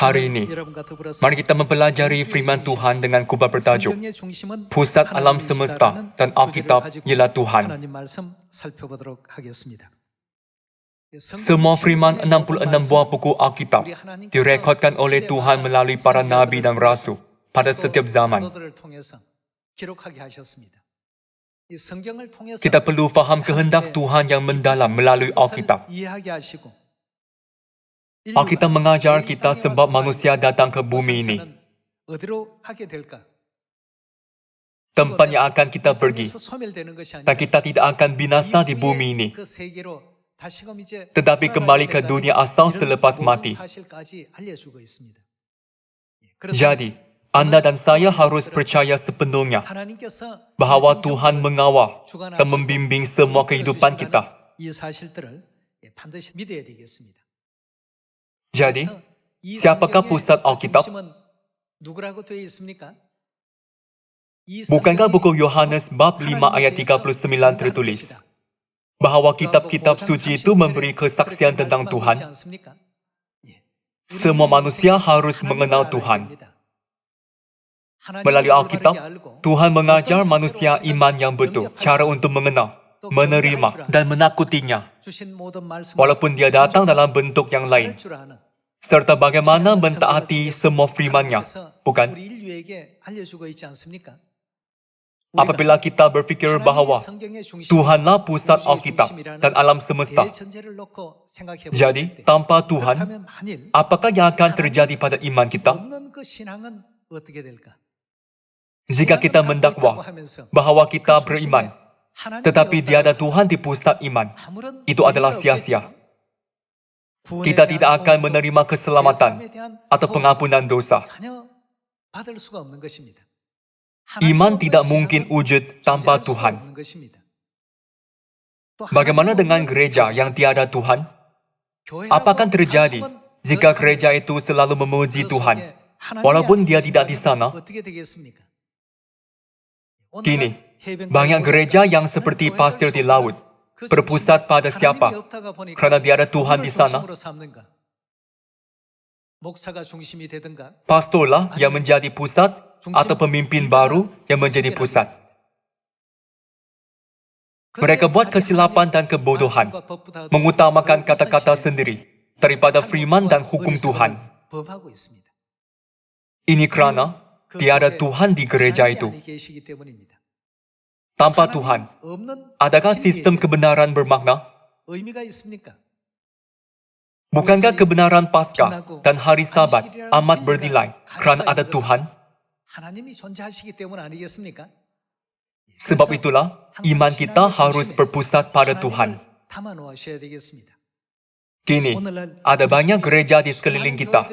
Hari ini, mari kita mempelajari firman Tuhan dengan kubah bertajuk Pusat Alam Semesta dan Alkitab ialah Tuhan. Semua firman 66 buah buku Alkitab direkodkan oleh Tuhan melalui para nabi dan rasul pada setiap zaman. Kita perlu faham kehendak Tuhan yang mendalam melalui Alkitab. Alkitab mengajar kita sebab manusia datang ke bumi ini. Tempat yang akan kita pergi. Dan kita tidak akan binasa di bumi ini. Tetapi kembali ke dunia asal selepas mati. Jadi, Anda dan saya harus percaya sepenuhnya bahawa Tuhan mengawal dan membimbing semua kehidupan kita. Jadi, siapakah pusat Alkitab? Bukankah buku Yohanes bab 5 ayat 39 tertulis bahawa kitab-kitab suci itu memberi kesaksian tentang Tuhan? Semua manusia harus mengenal Tuhan. Melalui Alkitab, Tuhan mengajar manusia iman yang betul, cara untuk mengenal, menerima, dan menakutinya, walaupun dia datang dalam bentuk yang lain, serta bagaimana mentaati semua firman-Nya, bukan? Apabila kita berfikir bahawa Tuhanlah pusat Alkitab dan alam semesta, jadi tanpa Tuhan, apakah yang akan terjadi pada iman kita? Jika kita mendakwa bahawa kita beriman, tetapi tiada Tuhan di pusat iman, itu adalah sia-sia. Kita tidak akan menerima keselamatan atau pengampunan dosa. Iman tidak mungkin wujud tanpa Tuhan. Bagaimana dengan gereja yang tiada Tuhan? Apa akan terjadi jika gereja itu selalu memuji Tuhan, walaupun dia tidak di sana? Kini, banyak gereja yang seperti pasir di laut, berpusat pada siapa? Kerana tiada Tuhan di sana. Pastorlah yang menjadi pusat atau pemimpin baru yang menjadi pusat. Mereka buat kesilapan dan kebodohan, mengutamakan kata-kata sendiri daripada firman dan hukum Tuhan. Ini kerana tiada Tuhan di gereja itu. Tanpa Tuhan, adakah sistem kebenaran bermakna? Bukankah kebenaran Paskah dan hari Sabat amat bernilai kerana ada Tuhan? Sebab itulah, iman kita harus berpusat pada Tuhan. Kini, ada banyak gereja di sekeliling kita.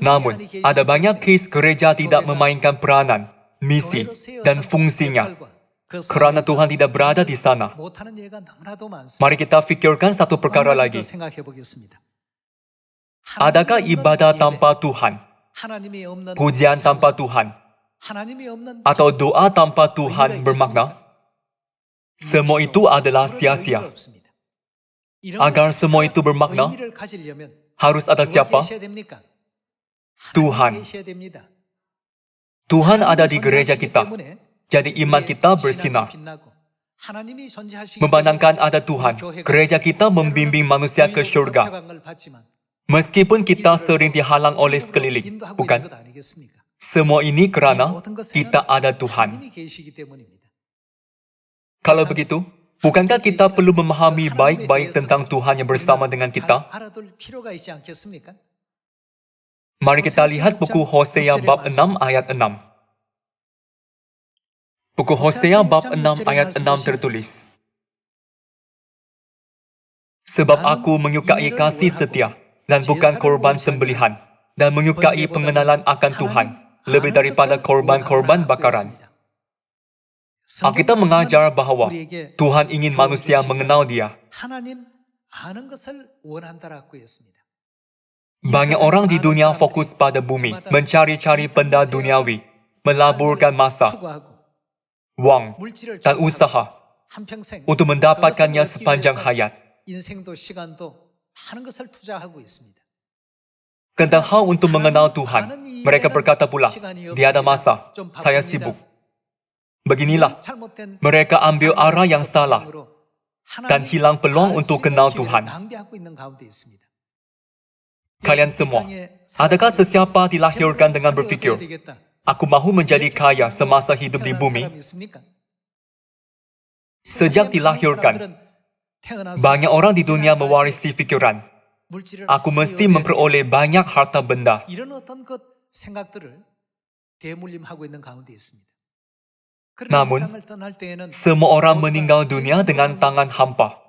Namun, ada banyak kes gereja tidak memainkan peranan, misi, dan fungsinya, kerana Tuhan tidak berada di sana. Mari kita fikirkan satu perkara lagi. Adakah ibadah tanpa Tuhan, pujian tanpa Tuhan, atau doa tanpa Tuhan bermakna? Semua itu adalah sia-sia. Agar semua itu bermakna, harus ada siapa? Tuhan. Tuhan ada di gereja kita, jadi iman kita bersinar. Memandangkan ada Tuhan, gereja kita membimbing manusia ke syurga. Meskipun kita sering dihalang oleh sekeliling, bukan? Semua ini kerana kita ada Tuhan. Kalau begitu, bukankah kita perlu memahami baik-baik tentang Tuhan yang bersama dengan kita? Mari kita lihat buku Hosea bab 6 ayat 6. Buku Hosea bab 6 ayat 6 tertulis, sebab aku menyukai kasih setia dan bukan korban sembelihan, dan menyukai pengenalan akan Tuhan lebih daripada korban-korban bakaran. Alkitab mengajar bahawa Tuhan ingin manusia mengenal Dia. Banyak orang di dunia fokus pada bumi, mencari-cari benda duniawi, melaburkan masa, wang, dan usaha untuk mendapatkannya sepanjang hayat. Tentang hal untuk mengenal Tuhan, mereka berkata pula, "Tiada masa, saya sibuk." Beginilah, mereka ambil arah yang salah dan hilang peluang untuk kenal Tuhan. Kalian semua, adakah sesiapa dilahirkan dengan berfikir, "Aku mahu menjadi kaya semasa hidup di bumi"? Sejak dilahirkan, banyak orang di dunia mewarisi fikiran, "Aku mesti memperoleh banyak harta benda." Namun, semua orang meninggal dunia dengan tangan hampa.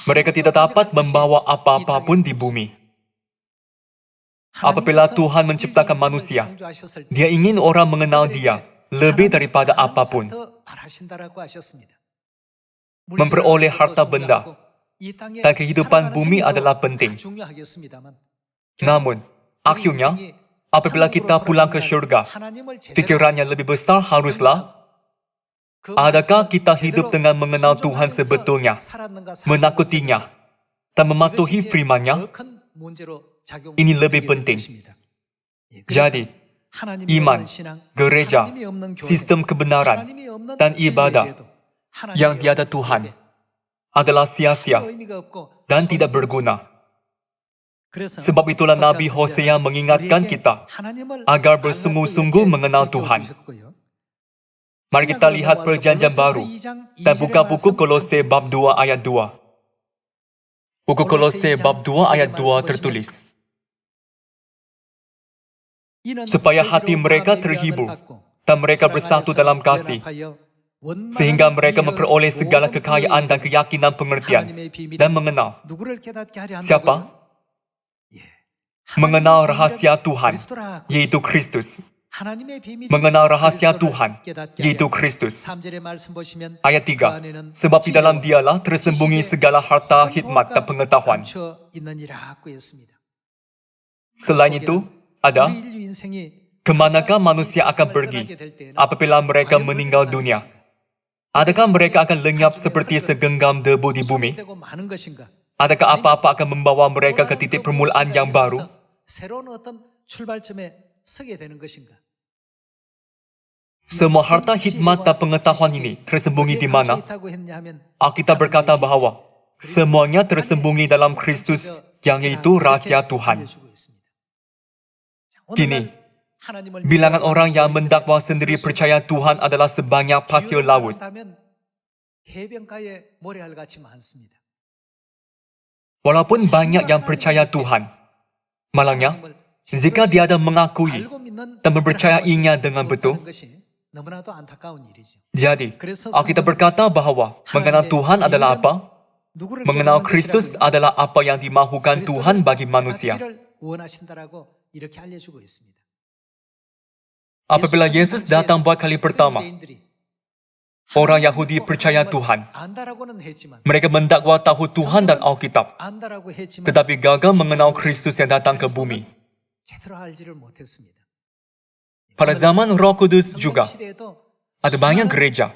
Mereka tidak dapat membawa apa-apa pun di bumi. Apabila Tuhan menciptakan manusia, Dia ingin orang mengenal Dia lebih daripada apapun. Memperoleh harta benda dan kehidupan bumi adalah penting. Namun, akhirnya, apabila kita pulang ke syurga, fikirannya lebih besar haruslah, adakah kita hidup dengan mengenal Tuhan sebetulnya, menakutinya, dan mematuhi firman-Nya? Ini lebih penting. Jadi, iman, gereja, sistem kebenaran, dan ibadah yang tiada Tuhan adalah sia-sia dan tidak berguna. Sebab itulah Nabi Hosea mengingatkan kita agar bersungguh-sungguh mengenal Tuhan. Mari kita lihat Perjanjian Baru dan buka buku Kolose bab 2 ayat 2. Buku Kolose bab 2 ayat 2 tertulis, supaya hati mereka terhibur dan mereka bersatu dalam kasih, sehingga mereka memperoleh segala kekayaan dan keyakinan pengertian dan mengenal. Siapa? Mengenal rahasia Tuhan, yaitu Kristus. Mengenal rahasia Tuhan, yaitu Kristus. Ayat 3, sebab di dalam Dialah tersembunyi segala harta, hikmat, dan pengetahuan. Selain itu, ada, kemanakah manusia akan pergi apabila mereka meninggal dunia? Adakah mereka akan lenyap seperti segenggam debu di bumi? Adakah apa-apa akan membawa mereka ke titik permulaan yang baru? Semua harta, hikmat, dan pengetahuan ini tersembunyi di mana? Alkitab berkata bahwa semuanya tersembunyi dalam Kristus, yang yaitu rahasia Tuhan. Kini, bilangan orang yang mendakwa sendiri percaya Tuhan adalah sebanyak pasir laut. Walaupun banyak yang percaya Tuhan, malangnya, jika dia ada mengakui dan mempercayainya dengan betul, jadi, Alkitab berkata bahwa mengenal Tuhan adalah apa? Mengenal Kristus adalah apa yang dimahukan Tuhan bagi manusia. Apabila Yesus datang buat kali pertama, orang Yahudi percaya Tuhan. Mereka mendakwa tahu Tuhan dan Alkitab, tetapi gagal mengenal Kristus yang datang ke bumi. Pada zaman Roh Kudus juga, ada banyak gereja.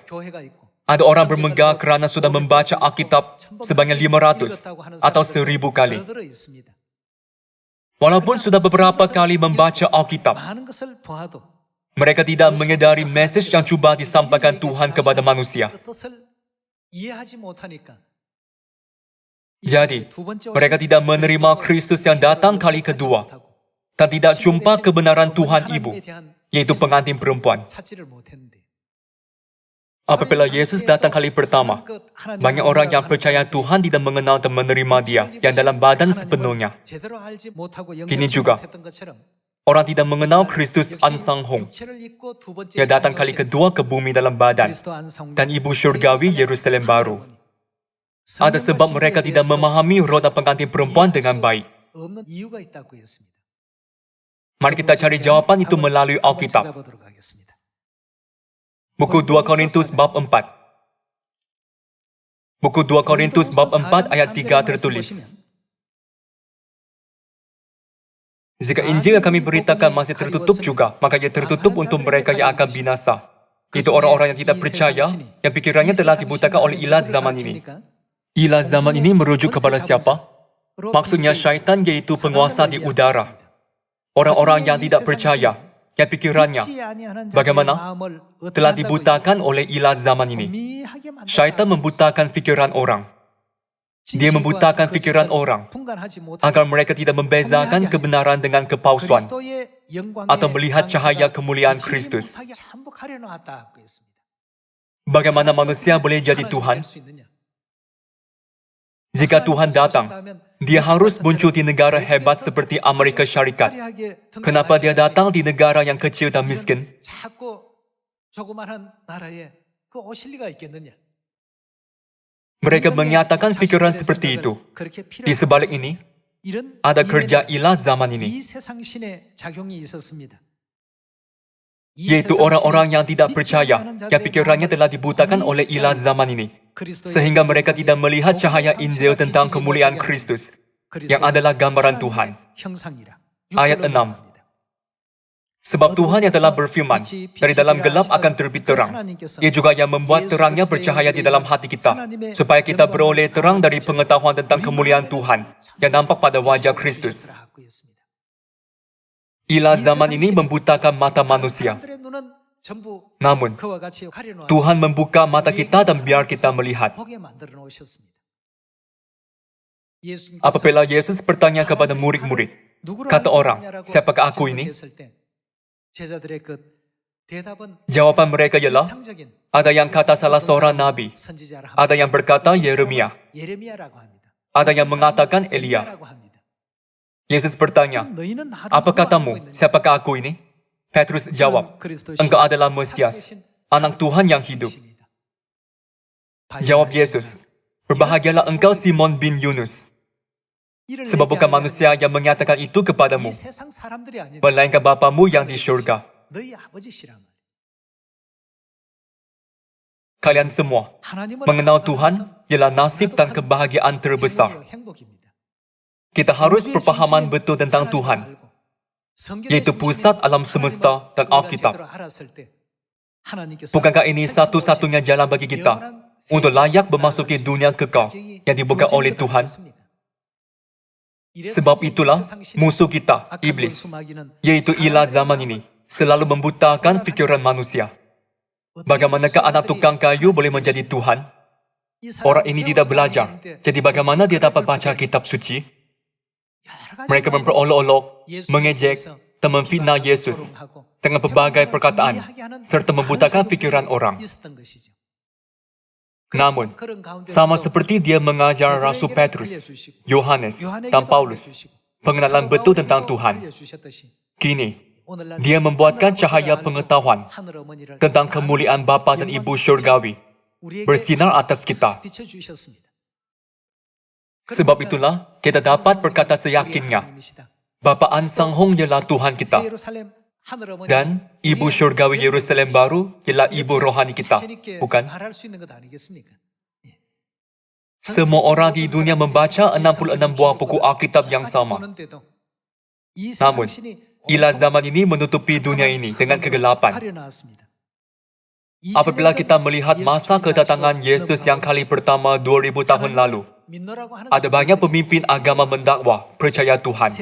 Ada orang bermegah kerana sudah membaca Alkitab sebanyak 500 atau 1000 kali. Walaupun sudah beberapa kali membaca Alkitab, mereka tidak menyadari mesej yang cuba disampaikan Tuhan kepada manusia. Jadi, mereka tidak menerima Kristus yang datang kali kedua dan tidak jumpa kebenaran Tuhan Ibu, yaitu pengantin perempuan. Apabila Yesus datang kali pertama, banyak orang yang percaya Tuhan tidak mengenal dan menerima Dia yang dalam badan sepenuhnya. Kini juga, orang tidak mengenal Kristus Ansang Hong, yang datang kali kedua ke bumi dalam badan, dan Ibu Syurgawi Yerusalem baru. Ada sebab mereka tidak memahami roh dan pengantin perempuan dengan baik. Mari kita cari jawapan itu melalui Alkitab. Buku 2 Korintus bab 4. Buku 2 Korintus bab 4 ayat 3 tertulis, jika Injil yang kami beritakan masih tertutup juga, maka ia tertutup untuk mereka yang akan binasa. Itu orang-orang yang tidak percaya, yang pikirannya telah dibutakan oleh ilat zaman ini. Ilat zaman ini merujuk kepada siapa? Maksudnya syaitan, yaitu penguasa di udara. Orang-orang yang tidak percaya, yang pikirannya, bagaimana? Telah dibutakan oleh ilah zaman ini. Syaitan membutakan pikiran orang. Dia membutakan pikiran orang agar mereka tidak membezakan kebenaran dengan kepalsuan atau melihat cahaya kemuliaan Kristus. Bagaimana manusia boleh jadi Tuhan? Jika Tuhan datang, dia harus muncul di negara hebat seperti Amerika Syarikat. Kenapa dia datang di negara yang kecil dan miskin? Mereka menyatakan pikiran seperti itu. Di sebalik ini, ada kerja ilah zaman ini, yaitu orang-orang yang tidak percaya, yang pikirannya telah dibutakan oleh ilah zaman ini, sehingga mereka tidak melihat cahaya Injil tentang kemuliaan Kristus, yang adalah gambaran Tuhan. Ayat 6. Sebab Tuhan yang telah berfirman, dari dalam gelap akan terbit terang. Ia juga yang membuat terangnya bercahaya di dalam hati kita, supaya kita beroleh terang dari pengetahuan tentang kemuliaan Tuhan, yang nampak pada wajah Kristus. Ilah zaman ini membutakan mata manusia. Namun, Tuhan membuka mata kita dan biar kita melihat. Apabila Yesus bertanya kepada murid-murid, kata orang, siapakah aku ini? Jawaban mereka ialah, ada yang kata salah seorang nabi, ada yang berkata Yeremia, ada yang mengatakan Elia. Yesus bertanya, apa katamu, siapakah aku ini? Petrus jawab, engkau adalah Mesias, anak Tuhan yang hidup. Jawab Yesus, berbahagialah engkau Simon bin Yunus, sebab bukan manusia yang menyatakan itu kepadamu, melainkan Bapamu yang di syurga. Kalian semua mengenal Tuhan ialah nasib dan kebahagiaan terbesar. Kita harus berpahaman betul tentang Tuhan, yaitu pusat alam semesta dan Alkitab. Bukankah ini satu-satunya jalan bagi kita untuk layak memasuki dunia kekal yang dibuka oleh Tuhan? Sebab itulah musuh kita, iblis, yaitu ilah zaman ini, selalu membutakan fikiran manusia. Bagaimanakah anak tukang kayu boleh menjadi Tuhan? Orang ini tidak belajar, jadi bagaimana dia dapat baca kitab suci? Mereka memperolok-olok, mengejek, dan memfitnah Yesus dengan berbagai perkataan, serta membutakan fikiran orang. Namun, sama seperti dia mengajar Rasul Petrus, Yohanes, dan Paulus pengenalan betul tentang Tuhan, kini, dia membuatkan cahaya pengetahuan tentang kemuliaan Bapa dan Ibu Syurgawi bersinar atas kita. Sebab itulah, kita dapat berkata seyakinnya, Bapa An Sang Hong ialah Tuhan kita, dan Ibu Syurgawi Yerusalem Baru ialah Ibu Rohani kita, bukan? Semua orang di dunia membaca 66 buah buku Alkitab yang sama. Namun, ilah zaman ini menutupi dunia ini dengan kegelapan. Apabila kita melihat masa kedatangan Yesus yang kali pertama 2000 tahun lalu, ada banyak pemimpin agama mendakwa percaya Tuhan.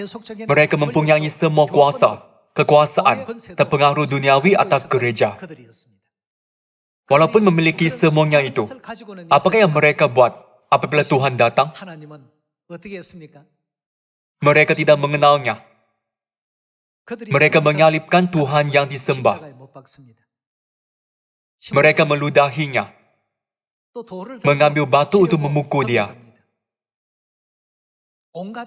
Mereka mempunyai semua kuasa, kekuasaan, dan pengaruh duniawi atas gereja. Walaupun memiliki semuanya itu, apakah yang mereka buat apabila Tuhan datang? Mereka tidak mengenalnya. Mereka menyalibkan Tuhan yang disembah. Mereka meludahinya, mengambil batu untuk memukul dia.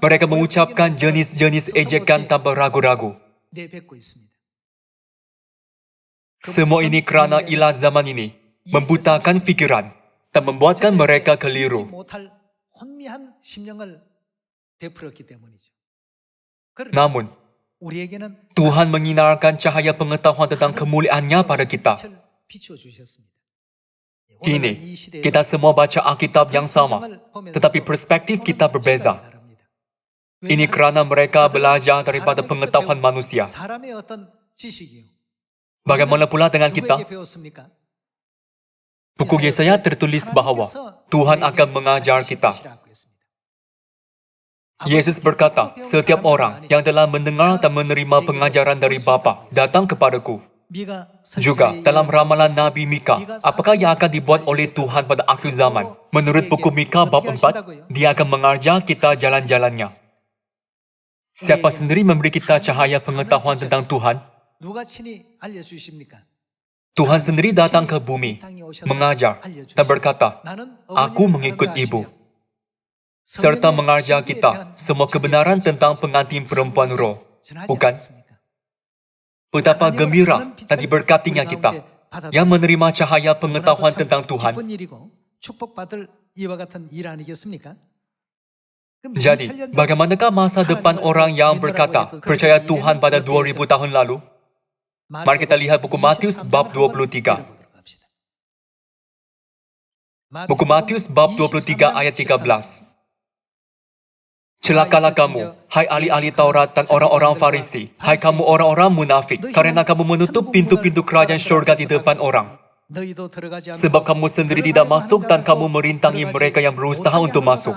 Mereka mengucapkan jenis-jenis ejekan tanpa ragu-ragu. Semua ini kerana ilah zaman ini membutakan fikiran dan membuatkan mereka keliru. Namun, Tuhan menyinarkan cahaya pengetahuan tentang kemuliaannya pada kita. Kini, kita semua baca Alkitab yang sama, tetapi perspektif kita berbeza. Ini kerana mereka belajar daripada pengetahuan manusia. Bagaimana pula dengan kita? Buku Yesaya tertulis bahawa Tuhan akan mengajar kita. Yesus berkata, setiap orang yang telah mendengar dan menerima pengajaran dari Bapa datang kepadaku. Juga dalam ramalan Nabi Mika, apakah yang akan dibuat oleh Tuhan pada akhir zaman? Menurut buku Mika bab 4, dia akan mengajar kita jalan-jalannya. Siapa sendiri memberi kita cahaya pengetahuan tentang Tuhan? Tuhan sendiri datang ke bumi, mengajar, dan berkata, Aku mengikut ibu. Serta mengajar kita semua kebenaran tentang pengantin perempuan roh. Bukan? Betapa gembira dan diberkatinya kita yang menerima cahaya pengetahuan tentang Tuhan. Jadi, bagaimanakah masa depan orang yang berkata percaya Tuhan pada 2000 tahun lalu? Mari kita lihat buku Matius bab 23. Buku Matius bab 23 ayat 13. Celakalah kamu, hai ahli-ahli Taurat dan orang-orang Farisi, hai kamu orang-orang munafik, karena kamu menutup pintu-pintu kerajaan syurga di depan orang. Sebab kamu sendiri tidak masuk dan kamu merintangi mereka yang berusaha untuk masuk.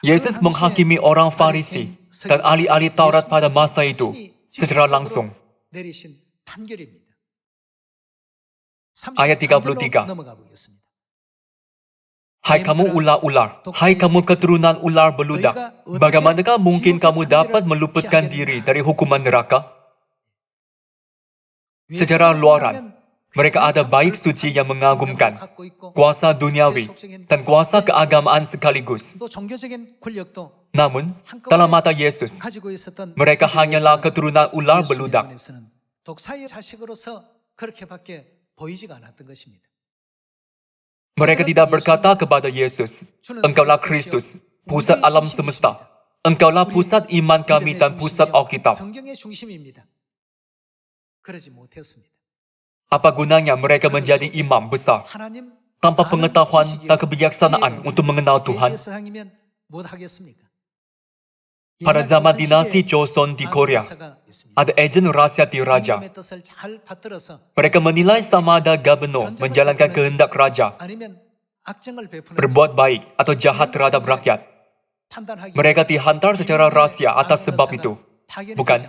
Yesus menghakimi orang Farisi dan ahli-ahli Taurat pada masa itu secara langsung. Ayat 33. Hai kamu ular-ular, hai kamu keturunan ular beludak, bagaimanakah mungkin kamu dapat meluputkan diri dari hukuman neraka? Secara luaran, mereka ada baik suci yang mengagumkan, kuasa duniawi, dan kuasa keagamaan sekaligus. Namun, dalam mata Yesus, mereka hanyalah keturunan ular beludak. Mereka tidak berkata kepada Yesus, Engkaulah Kristus, pusat alam semesta. Engkaulah pusat iman kami dan pusat Alkitab. Apa gunanya mereka menjadi imam besar tanpa pengetahuan dan kebijaksanaan untuk mengenal Tuhan? Pada zaman dinasti Joseon di Korea, ada agen rahasia di raja. Mereka menilai sama ada gubernur menjalankan kehendak raja, berbuat baik atau jahat terhadap rakyat. Mereka dihantar secara rahasia atas sebab itu. Bukan?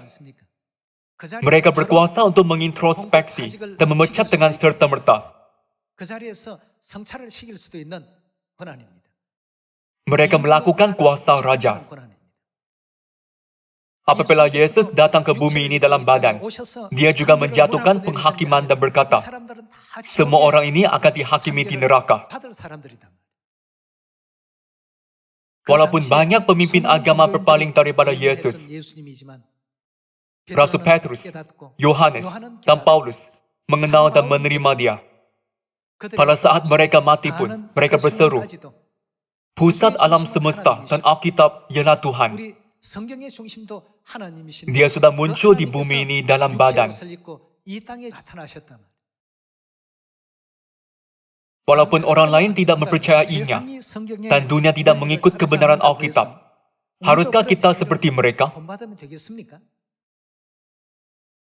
Mereka berkuasa untuk mengintrospeksi dan memecat dengan serta-merta. Mereka melakukan kuasa raja. Apabila Yesus datang ke bumi ini dalam badan, dia juga menjatuhkan penghakiman dan berkata, semua orang ini akan dihakimi di neraka. Walaupun banyak pemimpin agama berpaling daripada Yesus, Rasul Petrus, Yohanes, dan Paulus mengenal dan menerima dia. Pada saat mereka mati pun, mereka berseru, pusat alam semesta dan Alkitab ialah Tuhan. Dia sudah muncul di bumi ini dalam badan. Walaupun orang lain tidak mempercayainya dan dunia tidak mengikut kebenaran Alkitab, haruskah kita seperti mereka?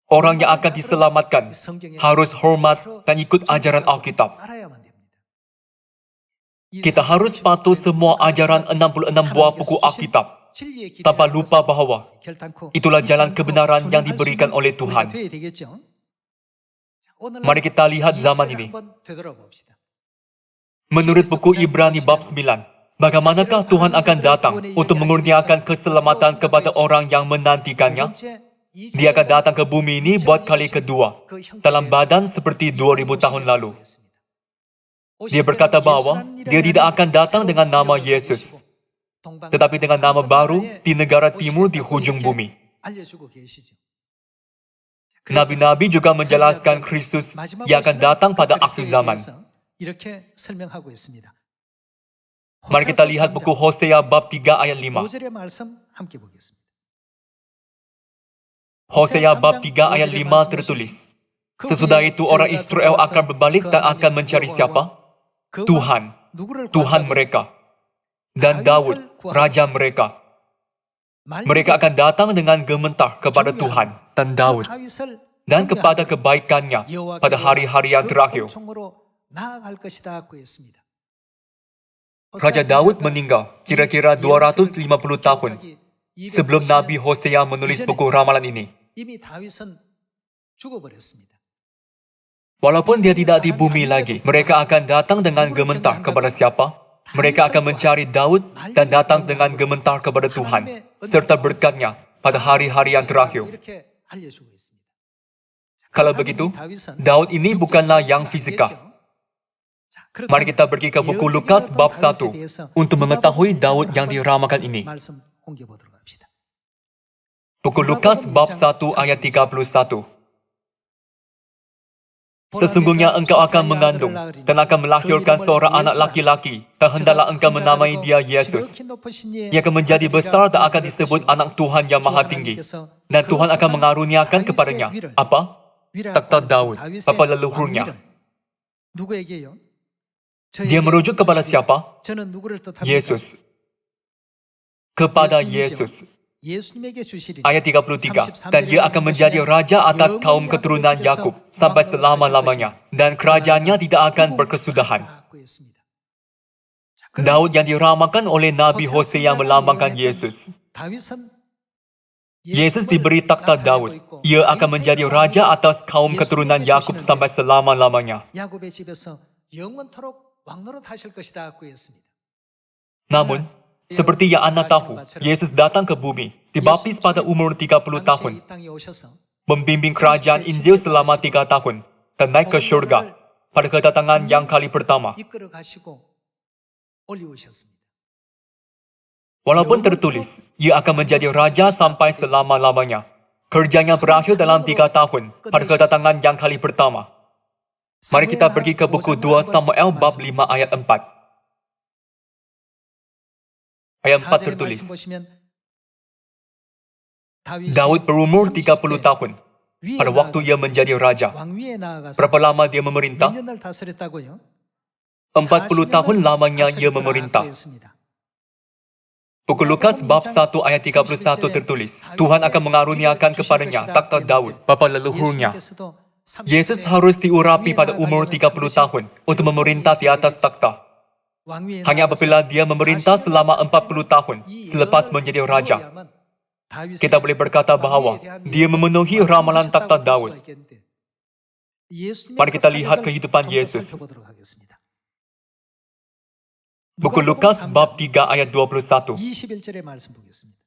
Orang yang akan diselamatkan harus hormat dan ikut ajaran Alkitab. Kita harus patuh semua ajaran 66 buah buku Alkitab, tanpa lupa bahwa itulah jalan kebenaran yang diberikan oleh Tuhan. Mari kita lihat zaman ini. Menurut buku Ibrani bab 9, bagaimanakah Tuhan akan datang untuk mengurniakan keselamatan kepada orang yang menantikannya? Dia akan datang ke bumi ini buat kali kedua, dalam badan seperti 2000 tahun lalu. Dia berkata bahwa dia tidak akan datang dengan nama Yesus, tetapi dengan nama baru di negara timur di hujung bumi. Nabi-nabi juga menjelaskan Kristus yang akan datang pada akhir zaman. Mari kita lihat buku Hosea bab 3 ayat 5. Hosea bab 3 ayat 5 tertulis, sesudah itu orang Israel akan berbalik dan akan mencari siapa? Tuhan, Tuhan mereka. Dan Daud, Raja mereka. Mereka akan datang dengan gemetar kepada Tuhan dan Daud dan kepada kebaikannya pada hari-hari yang terakhir. Raja Daud meninggal kira-kira 250 tahun sebelum Nabi Hosea menulis buku ramalan ini. 이미 다윗은 죽어버렸습니다. Walaupun dia tidak di bumi lagi, mereka akan datang dengan gementar kepada siapa? Mereka akan mencari Daud dan datang dengan gementar kepada Tuhan, serta berkatnya pada hari-hari yang terakhir. 이렇게 알려주고 있습니다. Kalau begitu, Daud ini bukanlah yang fisika. Mari kita pergi ke buku Lukas bab 1 untuk mengetahui Daud yang diramakan ini. 말씀 공개보도록 합시다. Buku Lukas bab 1 ayat 31. Sesungguhnya engkau akan mengandung dan akan melahirkan seorang anak laki-laki, dan hendaklah engkau menamai dia Yesus. Ia akan menjadi besar dan akan disebut anak Tuhan yang Maha Tinggi. Dan Tuhan akan mengaruniakan kepadanya apa? Takhta Daud, bapa leluhurnya. 누구에게요? Dia merujuk kepada siapa? 저는 누구를 뜻합니까? Yesus. Kepada Yesus. 예수님에게 주시리니 Ayat 33. Dan ia akan menjadi raja atas kaum keturunan Yakub sampai selama-lamanya. Dan kerajaannya tidak akan berkesudahan. Daud yang diramakan oleh Nabi Hosea melambangkan Yesus. Yesus diberi takhta Daud. Ia akan menjadi raja atas kaum keturunan Yakub sampai selama-lamanya. 야곱의 집에서 영원토록 왕노릇 하실 것이다 고 했습니다. Namun, seperti yang Anda tahu, Yesus datang ke bumi, dibaptis pada umur 30 tahun, 이 땅에 오셔서 membimbing kerajaan Injil selama 3 tahun, dan naik ke surga pada kedatangan yang kali pertama. 이끌어 가시고 올리우셨습니다. Walaupun tertulis, ia akan menjadi raja sampai selama-lamanya. Kerjanya berakhir dalam 3 tahun pada kedatangan yang kali pertama. Mari kita pergi ke buku 2 Samuel bab 5 ayat 4. Ayat 4 tertulis, Daud berumur 30 tahun pada waktu ia menjadi raja. Berapa lama dia memerintah? 40 tahun lamanya ia memerintah. Buku Lukas bab 1 ayat 31 tertulis, Tuhan akan mengaruniakan kepadanya takhta Daud, bapa leluhurnya. Yesus harus diurapi pada umur 30 tahun untuk memerintah di atas takhta. Hanya apabila dia memerintah selama 40 tahun selepas menjadi raja, kita boleh berkata bahawa dia memenuhi ramalan takhta Daud. Mari kita lihat kehidupan Yesus. Buku Lukas bab 3 ayat 21. 21절의 말씀 보겠습니다.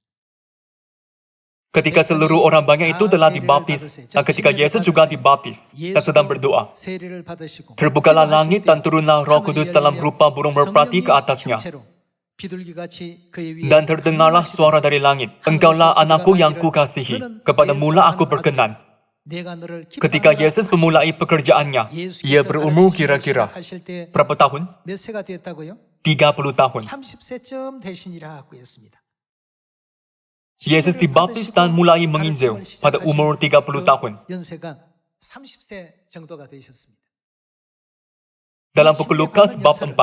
Ketika seluruh orang banyak itu telah dibaptis, dan ketika Yesus juga dibaptis dan sedang berdoa, 세례를 받으시고 terbukalah langit dan turunlah Roh Kudus dalam rupa burung merpati ke atasnya. 비둘기같이 그의 위에 Dan terdengarlah suara dari langit, Engkaulah anakku yang kukasihi, kepada mula aku berkenan. 내가 너를 Ketika Yesus memulai pekerjaannya, ia berumur kira-kira 하실 때 berapa tahun? 몇 세가 되었다고요? 30 tahun. 30세쯤 되시니라고 했습니다. Yesus dibaptis dan mulai menginjil pada umur 30 tahun. 연세가 30세 정도가 되셨습니다. Dalam buku Lukas bab 4,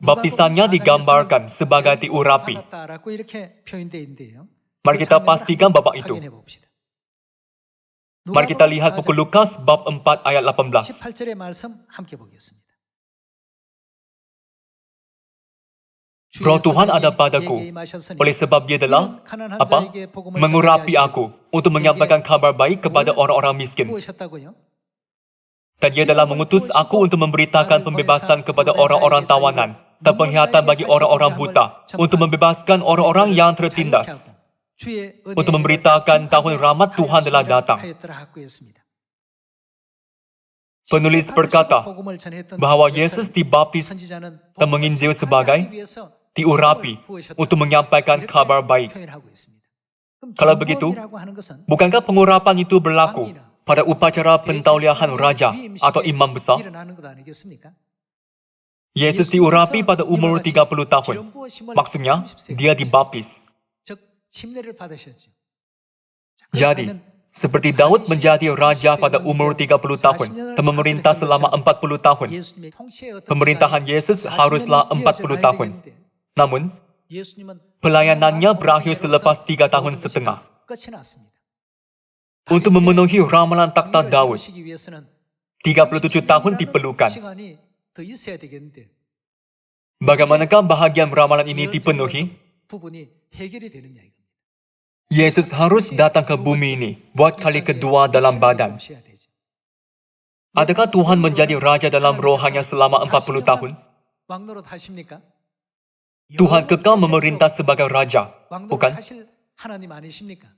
baptisannya digambarkan sebagai diurapi. 받았다라고 이렇게 표현되어 있는데요. Mari kita pastikan bapak itu. 확인해 봅시다. Mari kita lihat buku Lukas bab 4 ayat 18. 18절의 말씀 함께 보겠습니다. Roh Tuhan ada padaku, oleh sebab dia telah apa? Mengurapi aku untuk menyampaikan kabar baik kepada orang-orang miskin. 부으셨다고요? Dan dia telah mengutus aku untuk memberitakan pembebasan kepada orang-orang tawanan dan penglihatan bagi orang-orang buta, untuk membebaskan orang-orang yang tertindas, 주의 은혜의 untuk memberitakan tahun rahmat Tuhan telah datang. 하였더라 하고 했습니다. Penulis berkata 복음을 전했던 bahawa Yesus dibaptis 선지자는 dan menginjil sebagai 위해서 diurapi untuk menyampaikan kabar baik. 표현하고 있습니다. 그럼 Kalau begitu, 기록이라고 하는 것은 bukankah pengurapan itu berlaku pada upacara pentauliahan raja atau imam besar? 일어나는 것 아니겠습니까? Yesus diurapi pada umur 30 tahun. Maksudnya, dia dibaptis. 즉 침례를 받으셨죠. Jadi, seperti Daud menjadi raja pada umur 30 tahun dan memerintah selama 40 tahun, 예수님의 통치의 어떤 pemerintahan Yesus haruslah 40 tahun. Namun, 예수님은 pelayanannya berakhir selepas 3 tahun setengah. 끝이 났습니다. Untuk memenuhi ramalan takhta Daud, 이루시기 위해서는 37 tahun diperlukan. 시간이 더 있어야 되겠는데 Bagaimanakah bahagian ramalan ini dipenuhi? 부분이 해결이 되느냐 이겁니다. Yesus harus datang ke bumi ini buat kali kedua dalam badan. 오셔야 되죠. Adakah Tuhan menjadi raja dalam roh hanya selama 40 tahun? 왕노릇 하십니까? Tuhan kekal memerintah sebagai raja, 왕노릇 bukan? 하실 하나님 아니십니까?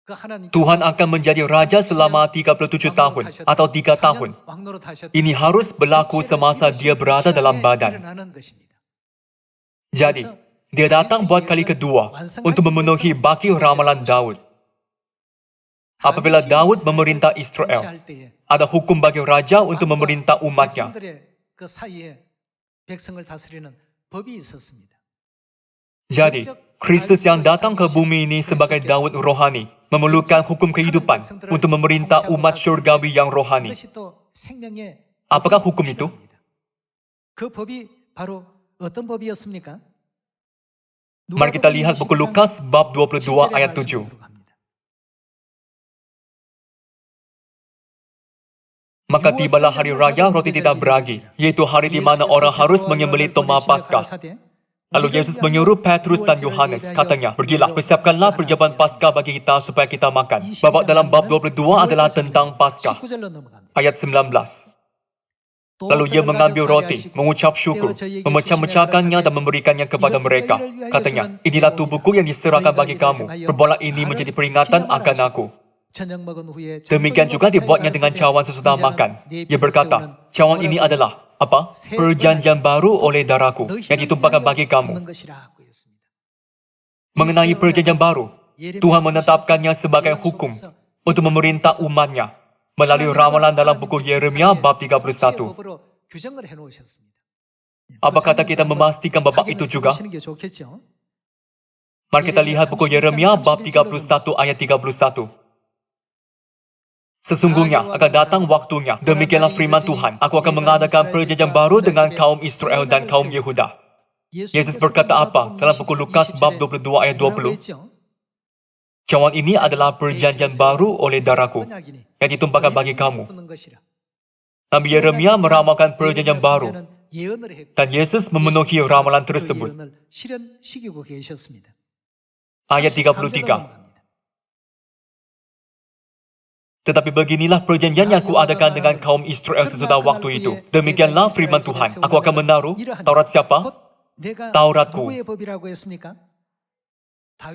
그 하나님 Tuhan akan menjadi raja selama 37 tahun atau 3 tahun. Ini harus berlaku semasa dia berada dalam badan. Jadi, dia datang buat kali kedua untuk memenuhi baki ramalan Daud. Apabila Daud memerintah Israel, ada hukum bagi raja untuk memerintah umatnya. 그 사이에 백성을 다스리는 법이 있었습니다. Jadi, Kristus yang datang ke bumi ini sebagai Daud rohani memerlukan hukum kehidupan untuk memerintah umat syurgawi yang rohani. 그것이 또 생명의 Apakah hukum itu? 그 법이 바로 어떤 법이었습니까? Mari kita lihat buku Lukas bab 22 ayat 7. Maka tibalah hari raya roti tidak beragi, yaitu hari di mana orang harus menyembelih domba Paskah. Lalu Yesus menyuruh Petrus dan Yohanes, katanya, pergilah, persiapkanlah perjamuan Paskah bagi kita supaya kita makan. Babak dalam bab 22 adalah tentang Paskah. Ayat 19. Lalu ia mengambil roti, mengucap syukur, memecah-mecahkannya dan memberikannya kepada mereka. Katanya, inilah tubuhku yang diserahkan bagi kamu. Perbuatlah ini menjadi peringatan akan aku. Demikian juga dibuatnya dengan cawan sesudah makan. Ia berkata, cawan ini adalah apa? Perjanjian baru oleh darahku yang ditumpahkan bagi kamu. Mengenai perjanjian baru, Tuhan menetapkannya sebagai hukum untuk memerintah umatnya melalui ramalan dalam buku Yeremia bab 31. Apa kata kita memastikan babak itu juga? Mari kita lihat buku Yeremia bab 31 ayat 31. Sesungguhnya akan datang waktunya, demikianlah firman Tuhan, aku akan mengadakan perjanjian baru dengan kaum Israel dan kaum Yehuda. Yesus berkata apa dalam buku Lukas bab 22 ayat 20? Cawan ini adalah perjanjian baru oleh darahku yang ditumpahkan bagi kamu. Nabi Yeremia meramalkan perjanjian baru dan Yesus memenuhi ramalan tersebut. Ayat 33. Tetapi beginilah perjanjian yang kuadakan dengan kaum Israel sesudah waktu itu. Demikianlah firman Tuhan. Aku akan menaruh Taurat siapa? Tauratku.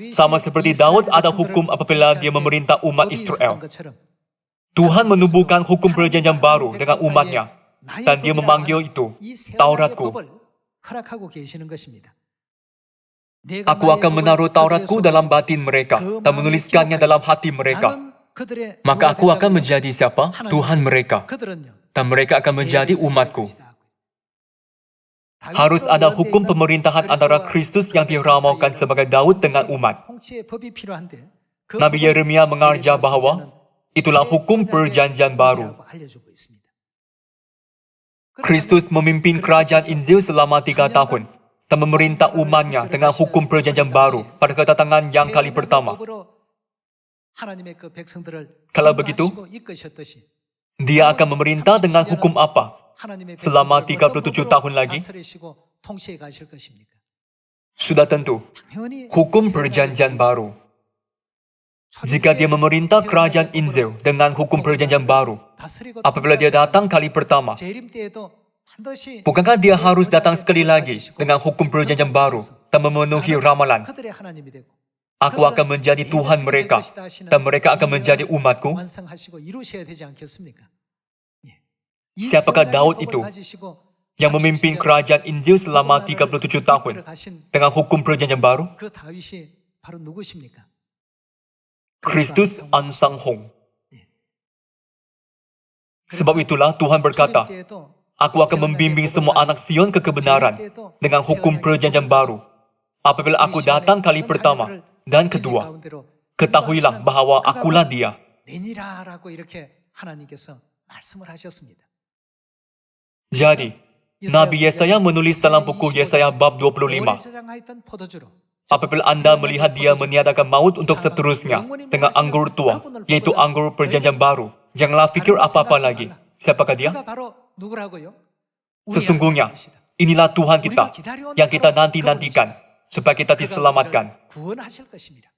Sama seperti Daud ada hukum apabila dia memerintah umat Israel. Tuhan menubuhkan hukum perjanjian baru dengan umatnya. Dan dia memanggil itu Tauratku. Aku akan menaruh Tauratku dalam batin mereka dan menuliskannya dalam hati mereka. Maka aku akan menjadi siapa? Tuhan mereka. Dan mereka akan menjadi umatku. Harus ada hukum pemerintahan antara Kristus yang diramalkan sebagai Daud dengan umat. Nabi Yeremia mengajar bahwa itulah hukum perjanjian baru. Kristus memimpin kerajaan Injil selama 3 tahun dan memerintah umatnya dengan hukum perjanjian baru pada kedatangan yang kali pertama. Kalau begitu, dia akan memerintah dengan hukum apa selama 37 tahun lagi? Sudah tentu, hukum perjanjian baru. Jika dia memerintah kerajaan Injil dengan hukum perjanjian baru, apabila dia datang kali pertama, bukankah dia harus datang sekali lagi dengan hukum perjanjian baru dan memenuhi ramalan? Aku akan menjadi Tuhan mereka, dan mereka akan menjadi umatku. Siapakah Daud itu yang memimpin kerajaan Injil selama 37 tahun dengan hukum perjanjian baru? Kristus Ansang Hong. Sebab itulah Tuhan berkata, aku akan membimbing semua anak Sion ke kebenaran dengan hukum perjanjian baru. Apabila aku datang kali pertama dan kedua, ketahuilah bahwa akulah dia. Jadi, Nabi Yesaya menulis dalam buku Yesaya bab 25, apabila Anda melihat dia meniadakan maut untuk seterusnya dengan anggur tua, yaitu anggur perjanjian baru, janganlah fikir apa-apa lagi. Siapakah dia? Sesungguhnya, Inilah Tuhan kita yang kita nanti-nantikan supaya kita diselamatkan. 구원하실 것입니다.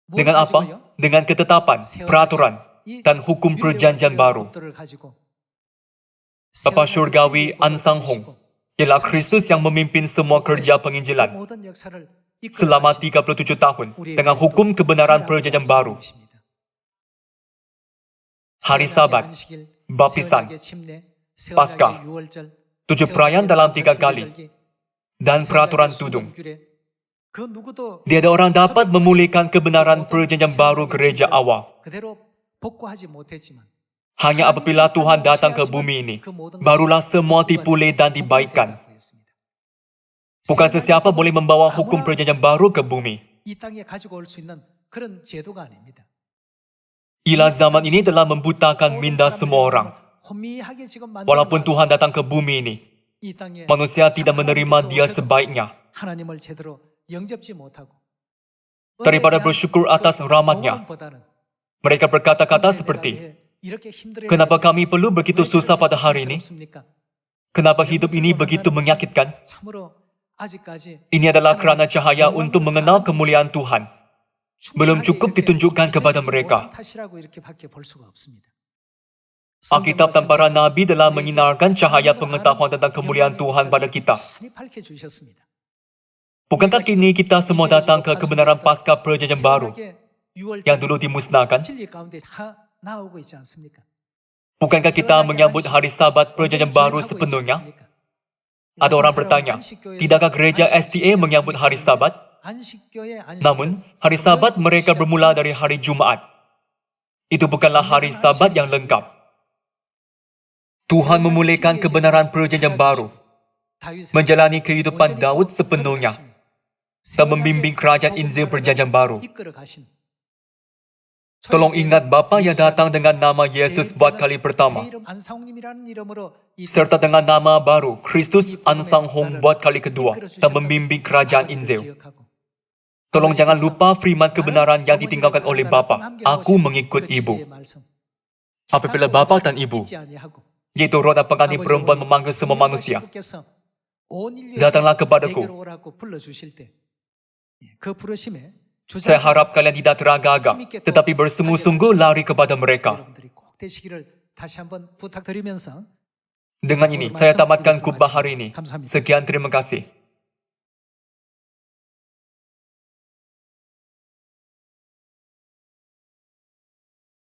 Dengan apa? Dengan ketetapan, peraturan, dan hukum perjanjian baru. Bapa Syurgawi Ansang Hong ialah Kristus yang memimpin semua kerja penginjilan selama 37 tahun dengan hukum kebenaran perjanjian baru. Hari Sabat, baptisan, Paskah, 7 perayaan dalam 3 kali, dan peraturan tudung. Tiada orang dapat memulihkan kebenaran perjanjian baru gereja awal. Hanya apabila Tuhan datang ke bumi ini, barulah semua dipulih dan dibaikkan. Bukan sesiapa boleh membawa hukum perjanjian baru ke bumi. Ialah zaman ini telah membutakan minda semua orang. Walaupun Tuhan datang ke bumi ini, manusia tidak menerima Dia sebaiknya. Daripada bersyukur atas rahmat-Nya, mereka berkata-kata seperti, kenapa kami perlu begitu susah pada hari ini? Kenapa hidup ini begitu menyakitkan? Ini adalah kerana cahaya untuk mengenal kemuliaan Tuhan belum cukup ditunjukkan kepada mereka. Alkitab dan para Nabi telah menyinarkan cahaya pengetahuan tentang kemuliaan Tuhan pada kita. Bukankah kini kita semua datang ke kebenaran Paskah Perjanjian Baru yang dulu dimusnahkan? Bukankah kita menyambut hari Sabat Perjanjian Baru sepenuhnya? Ada orang bertanya, tidakkah gereja SDA menyambut hari Sabat? Namun, hari Sabat mereka bermula dari hari Jumaat. Itu bukanlah hari Sabat yang lengkap. Tuhan memulihkan kebenaran Perjanjian Baru, menjalani kehidupan Daud sepenuhnya, dan membimbing kerajaan Injil Perjanjian Baru. Tolong ingat Bapa yang datang dengan nama Yesus buat kali pertama, serta dengan nama baru Kristus Ansang Hong buat kali kedua, dan membimbing kerajaan Injil. Tolong jangan lupa firman kebenaran yang ditinggalkan oleh Bapa. Aku mengikut Ibu. Apabila Bapa dan Ibu, yaitu Roh dan pengantin perempuan memanggil semua manusia, datanglah kepadaku. Saya harap kalian tidak teragak-agak, tetapi bersungguh-sungguh lari kepada mereka. Dengan ini, saya tamatkan khutbah hari ini. Sekian, terima kasih.